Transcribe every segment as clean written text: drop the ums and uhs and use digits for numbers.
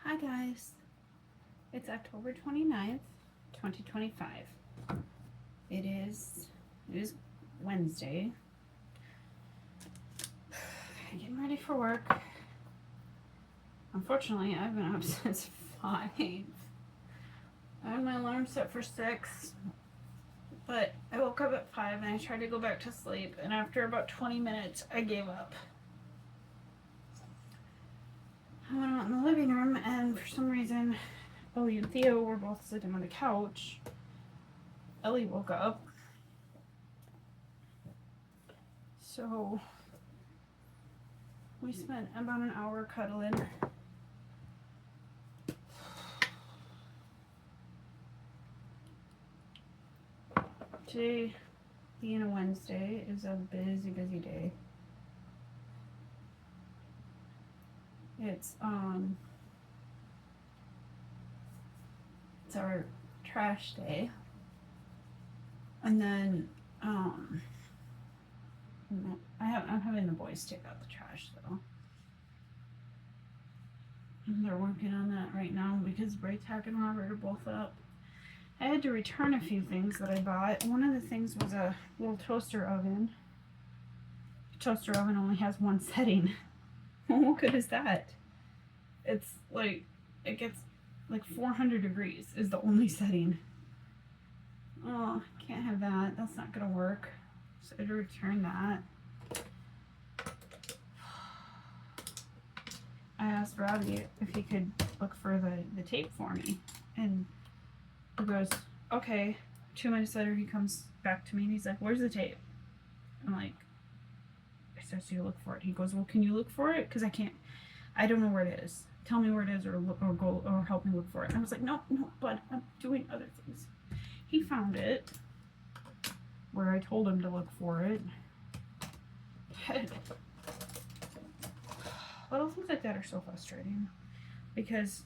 Hi guys, it's October 29th, 2025. It is Wednesday. Getting ready for work. Unfortunately, I've been up since 5. I had my alarm set for 6, but I woke up at 5 and I tried to go back to sleep, and after about 20 minutes, I gave up. I went out in the living room, and for some reason, Ellie and Theo were both sitting on the couch. Ellie woke up, so we spent about an hour cuddling. Today, being a Wednesday, is a busy day. It's our trash day, and then I'm having the boys take out the trash though. And they're working on that right now because Braytac and Robert are both up. I had to return a few things that I bought. One of the things was a little toaster oven. The toaster oven only has one setting. What good is that? It's like, it gets like 400 degrees is the only setting. Oh, can't have that. That's not gonna work. So I had to return that. I asked Robbie if he could look for the tape for me, and he goes, okay. 2 minutes later, he comes back to me and he's like, where's the tape? I'm like, I said, so you look for it. He goes, well, can you look for it? Because I don't know where it is. Tell me where it is, or go or help me look for it. And I was like, no, but I'm doing other things. He found it where I told him to look for it. Little things like that are so frustrating, because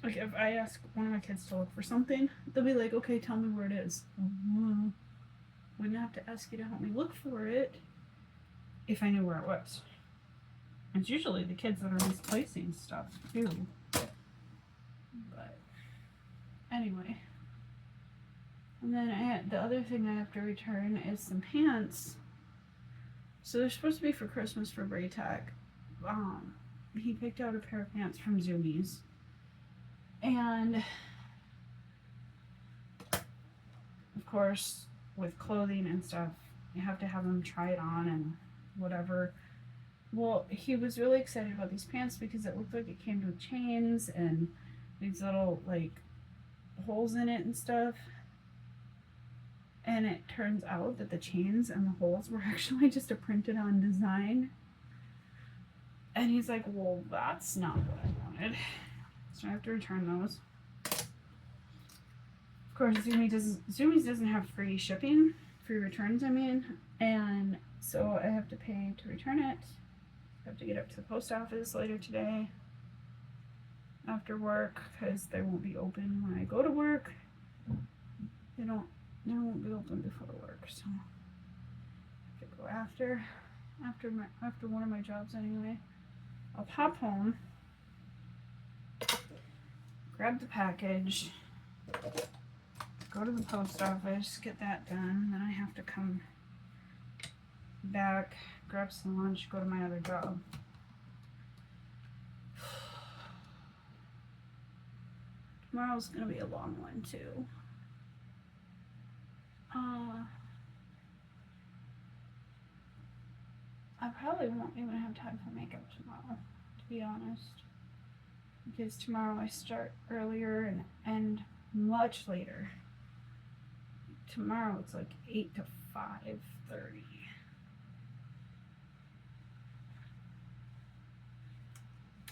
like if I ask one of my kids to look for something, they'll be like, okay, tell me where it is. Wouldn't have to ask you to help me look for it if I knew where it was. It's usually the kids that are misplacing stuff too. But anyway. And then the other thing I have to return is some pants. So they're supposed to be for Christmas for Braytac. He picked out a pair of pants from Zumiez. And of course, with clothing and stuff, you have to have them try it on and whatever. Well, he was really excited about these pants because it looked like it came with chains and these little like holes in it and stuff. And it turns out that the chains and the holes were actually just a printed on design. And he's like, well, that's not what I wanted. So I have to return those. Of course, Zumiez doesn't have free shipping, free returns, I mean. And so I have to pay to return it. I have to get up to the post office later today after work, because they won't be open when I go to work. They won't be open before work, so I have to go after one of my jobs anyway. I'll pop home, grab the package, go to the post office, get that done, then I have to come back, grab some lunch, go to my other job. Tomorrow's gonna be a long one too. I probably won't even have time for makeup tomorrow, to be honest. Because tomorrow I start earlier and end much later. Tomorrow it's like 8 to 5:30.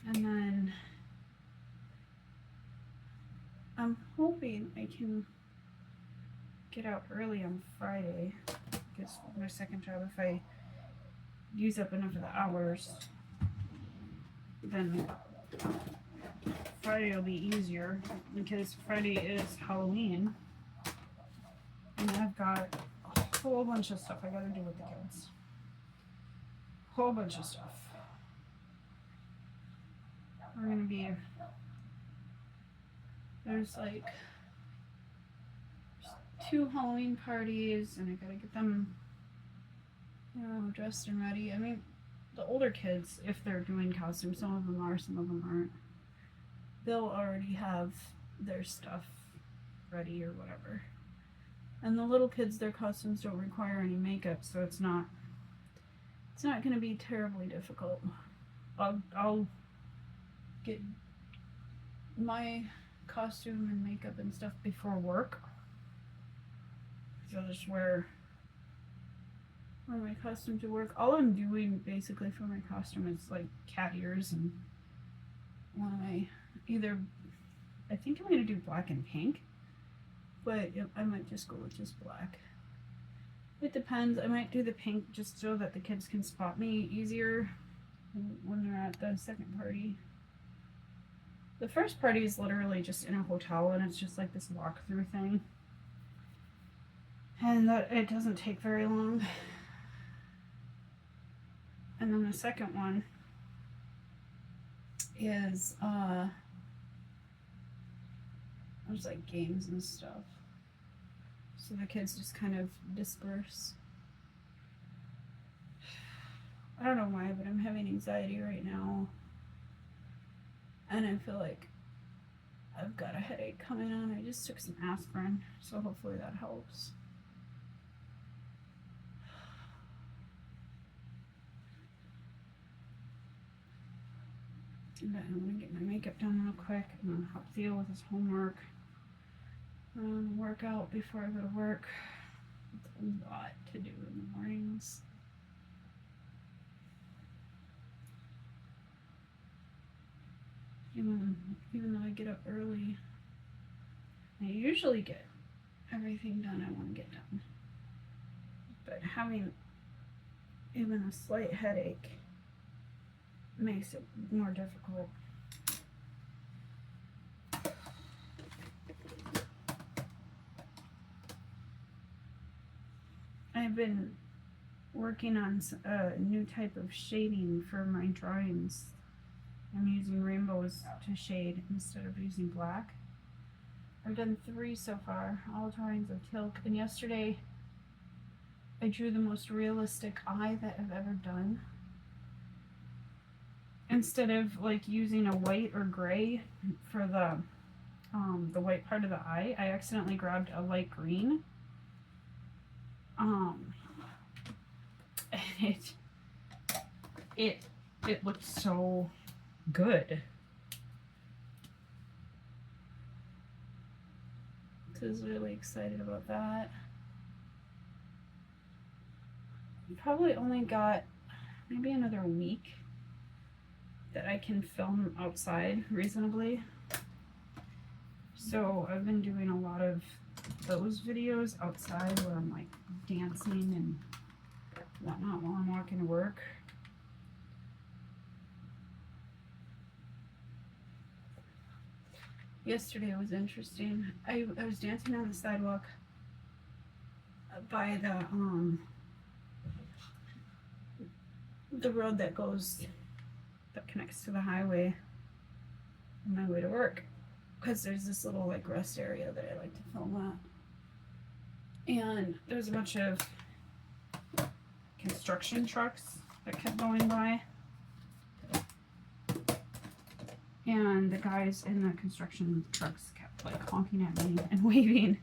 And then I'm hoping I can get out early on Friday, because my second job, if I use up enough of the hours, then Friday will be easier, because Friday is Halloween and I've got a whole bunch of stuff I gotta do with the kids. Whole bunch of stuff. We're gonna be there's like 2 Halloween parties, and I gotta get them, dressed and ready. I mean, the older kids, if they're doing costumes, some of them are, some of them aren't. They'll already have their stuff ready or whatever. And the little kids, their costumes don't require any makeup, so it's not going to be terribly difficult. I'll get my costume and makeup and stuff before work. So I'll just wear my costume to work. All I'm doing basically for my costume is like cat ears and one of my I think I'm going to do black and pink, but I might just go with just black. It depends. I might do the pink just so that the kids can spot me easier when they're at the second party. The first party is literally just in a hotel, and it's just like this walkthrough thing. And it doesn't take very long. And then the second one is there's like games and stuff. So the kids just kind of disperse. I don't know why, but I'm having anxiety right now. And I feel like I've got a headache coming on. I just took some aspirin, so hopefully that helps. And I'm gonna get my makeup done real quick and then help Theo with his homework. Work out before I go to work. It's a lot to do in the mornings. Even though I get up early, I usually get everything done I want to get done. But having even a slight headache makes it more difficult. I've been working on a new type of shading for my drawings. I'm using rainbows to shade instead of using black. I've done 3 so far, all drawings of Tilk, and yesterday I drew the most realistic eye that I've ever done. Instead of like using a white or gray for the white part of the eye, I accidentally grabbed a light green. And it looked so good. So I was really excited about that. Probably only got maybe another week that I can film outside reasonably. So I've been doing a lot of those videos outside where I'm like dancing and whatnot while I'm walking to work. Yesterday was interesting. I was dancing on the sidewalk by the road that connects to the highway on my way to work, because there's this little like rest area that I like to film at, and there's a bunch of construction trucks that kept going by, and the guys in the construction trucks kept like honking at me and waving.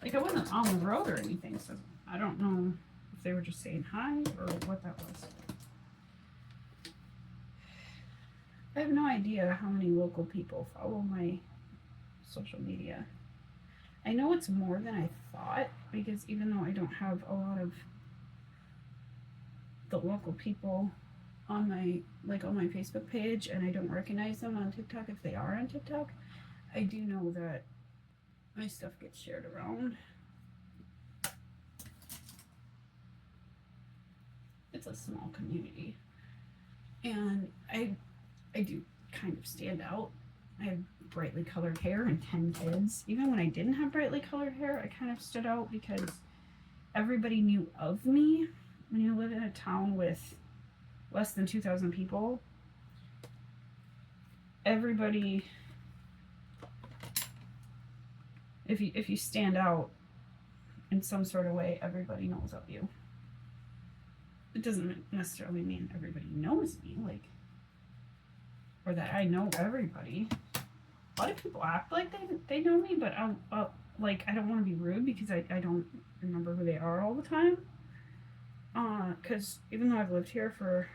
Like I wasn't on the road or anything, so I don't know if they were just saying hi or what that was. I have no idea how many local people follow my social media. I know it's more than I thought, because even though I don't have a lot of the local people on my Facebook page, and I don't recognize them on TikTok if they are on TikTok, I do know that my stuff gets shared around. It's a small community, and I do kind of stand out. I have brightly colored hair and 10 kids. Even when I didn't have brightly colored hair, I kind of stood out because everybody knew of me. When you live in a town with less than 2,000 people, everybody if you stand out in some sort of way, everybody knows of you. It doesn't necessarily mean everybody knows me, like, or that I know everybody. A lot of people act like they know me, but like, I don't want to be rude because I don't remember who they are all the time. Because even though I've lived here for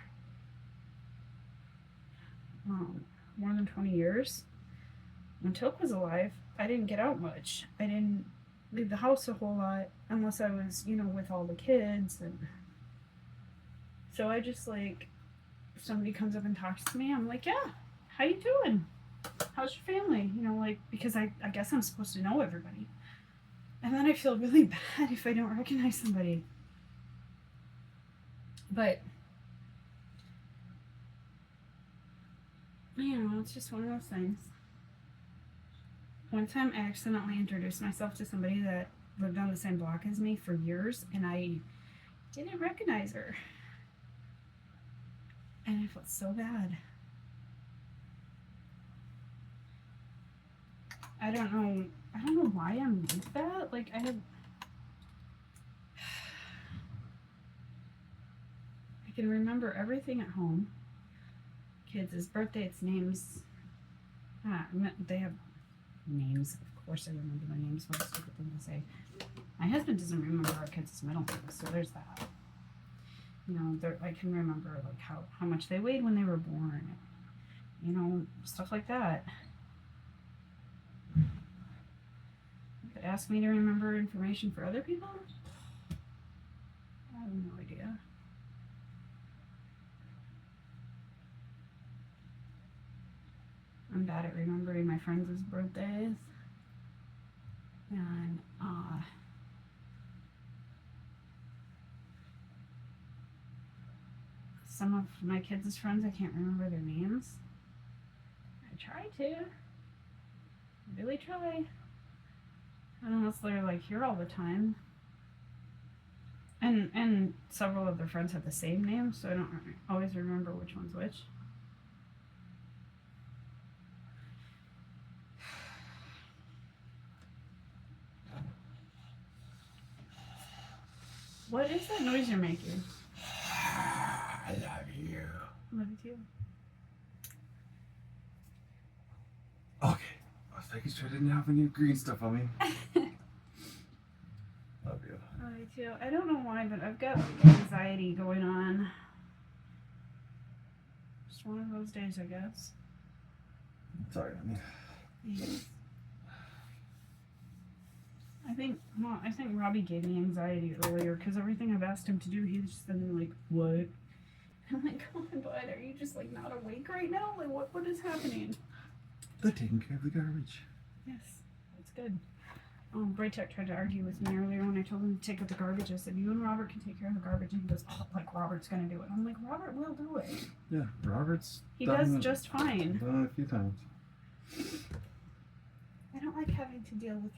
more than 20 years, when Tilk was alive, I didn't get out much. I didn't leave the house a whole lot unless I was, with all the kids. And so I just, like, if somebody comes up and talks to me, I'm like, yeah, how you doing? How's your family? Like, because I guess I'm supposed to know everybody. And then I feel really bad if I don't recognize somebody. But, it's just one of those things. One time I accidentally introduced myself to somebody that lived on the same block as me for years, and I didn't recognize her. And I felt so bad. I don't know why I'm like that. Like, I can remember everything at home. Kids' birthdays, names. They have names. Of course I remember their names. What a stupid thing to say. My husband doesn't remember our kids' middle names, so there's that. I can remember, like, how much they weighed when they were born. Stuff like that. But ask me to remember information for other people? I have no idea. I'm bad at remembering my friends' birthdays. And, some of my kids' friends, I can't remember their names. I try to. I really try. Unless they're, like, here all the time. And several of their friends have the same name, so I don't always remember which one's which. What is that noise you're making? I love you. Love you too. Okay. I was making sure I didn't have any green stuff on me. Love you. Love you too. I don't know why, but I've got anxiety going on. Just one of those days, I guess. Sorry, honey. Yes. I think Robbie gave me anxiety earlier because everything I've asked him to do, he's just been like, what? I'm like, come on, bud, are you just, like, not awake right now? Like, what is happening? They're taking care of the garbage. Yes, that's good. Braytech tried to argue with me earlier when I told him to take out the garbage. I said, you and Robert can take care of the garbage. And he goes, oh, like, Robert's going to do it. I'm like, Robert will do it. Yeah, Robert's He does just fine. Done it a few times. I don't like having to deal with